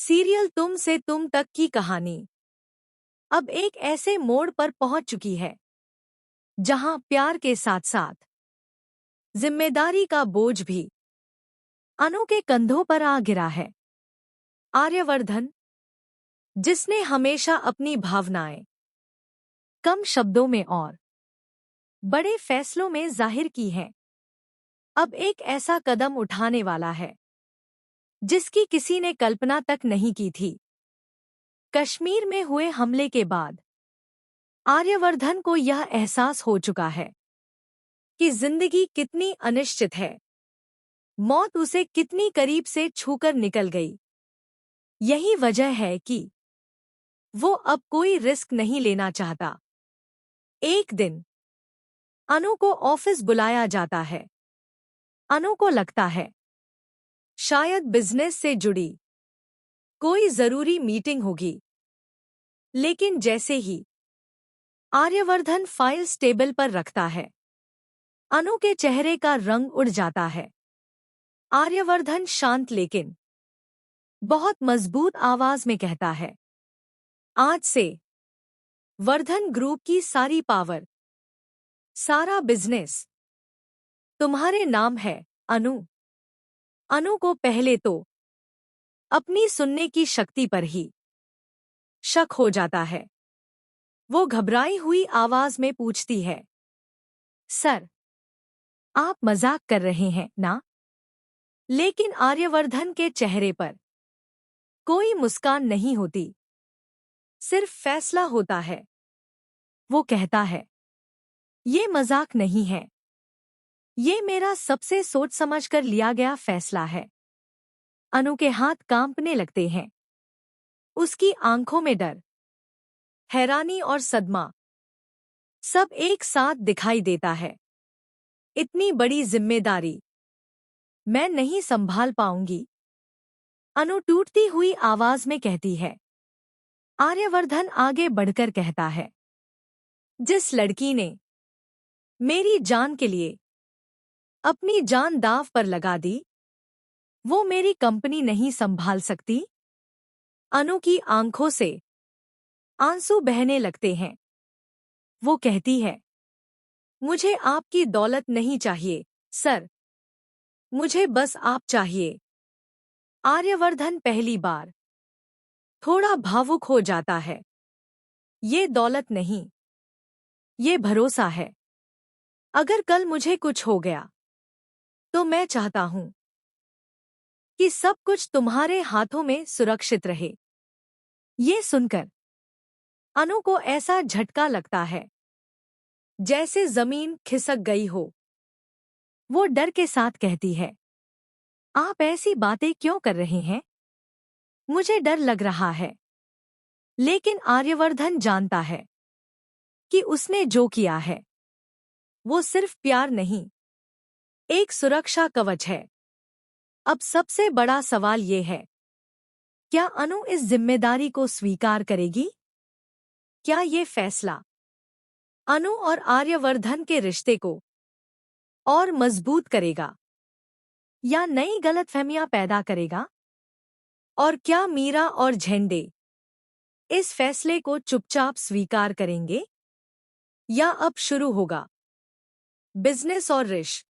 Serial तुम से तुम तक की कहानी अब एक ऐसे मोड़ पर पहुंच चुकी है जहां प्यार के साथ साथ जिम्मेदारी का बोझ भी अनु के कंधों पर आ गिरा है। आर्यवर्धन, जिसने हमेशा अपनी भावनाएं कम शब्दों में और बड़े फैसलों में जाहिर की हैं, अब एक ऐसा कदम उठाने वाला है जिसकी किसी ने कल्पना तक नहीं की थी। कश्मीर में हुए हमले के बाद आर्यवर्धन को यह एहसास हो चुका है कि जिंदगी कितनी अनिश्चित है, मौत उसे कितनी करीब से छूकर निकल गई। यही वजह है कि वो अब कोई रिस्क नहीं लेना चाहता। एक दिन अनु को ऑफिस बुलाया जाता है। अनु को लगता है शायद बिजनेस से जुड़ी कोई जरूरी मीटिंग होगी, लेकिन जैसे ही आर्यवर्धन फाइल्स टेबल पर रखता है, अनु के चेहरे का रंग उड़ जाता है। आर्यवर्धन शांत लेकिन बहुत मजबूत आवाज में कहता है, आज से वर्धन ग्रुप की सारी पावर, सारा बिजनेस तुम्हारे नाम है। अनु अनु को पहले तो अपनी सुनने की शक्ति पर ही शक हो जाता है। वो घबराई हुई आवाज में पूछती है, सर, आप मजाक कर रहे हैं ना? लेकिन आर्यवर्धन के चेहरे पर कोई मुस्कान नहीं होती, सिर्फ फैसला होता है। वो कहता है, ये मजाक नहीं है, ये मेरा सबसे सोच समझ कर लिया गया फैसला है। अनु के हाथ कांपने लगते हैं। उसकी आंखों में डर, हैरानी और सदमा सब एक साथ दिखाई देता है। इतनी बड़ी जिम्मेदारी मैं नहीं संभाल पाऊंगी, अनु टूटती हुई आवाज में कहती है। आर्यवर्धन आगे बढ़कर कहता है, जिस लड़की ने मेरी जान के लिए अपनी जान दांव पर लगा दी, वो मेरी कंपनी नहीं संभाल सकती। अनु की आंखों से आंसू बहने लगते हैं। वो कहती है, मुझे आपकी दौलत नहीं चाहिए सर, मुझे बस आप चाहिए। आर्यवर्धन पहली बार थोड़ा भावुक हो जाता है। ये दौलत नहीं, ये भरोसा है। अगर कल मुझे कुछ हो गया तो मैं चाहता हूं कि सब कुछ तुम्हारे हाथों में सुरक्षित रहे। ये सुनकर अनु को ऐसा झटका लगता है जैसे जमीन खिसक गई हो। वो डर के साथ कहती है, आप ऐसी बातें क्यों कर रहे हैं? मुझे डर लग रहा है। लेकिन आर्यवर्धन जानता है कि उसने जो किया है वो सिर्फ प्यार नहीं, एक सुरक्षा कवच है। अब सबसे बड़ा सवाल ये है, क्या अनु इस जिम्मेदारी को स्वीकार करेगी? क्या ये फैसला अनु और आर्यवर्धन के रिश्ते को और मजबूत करेगा या नई गलतफहमियां पैदा करेगा? और क्या मीरा और झेंडे इस फैसले को चुपचाप स्वीकार करेंगे या अब शुरू होगा बिजनेस और रिश्ते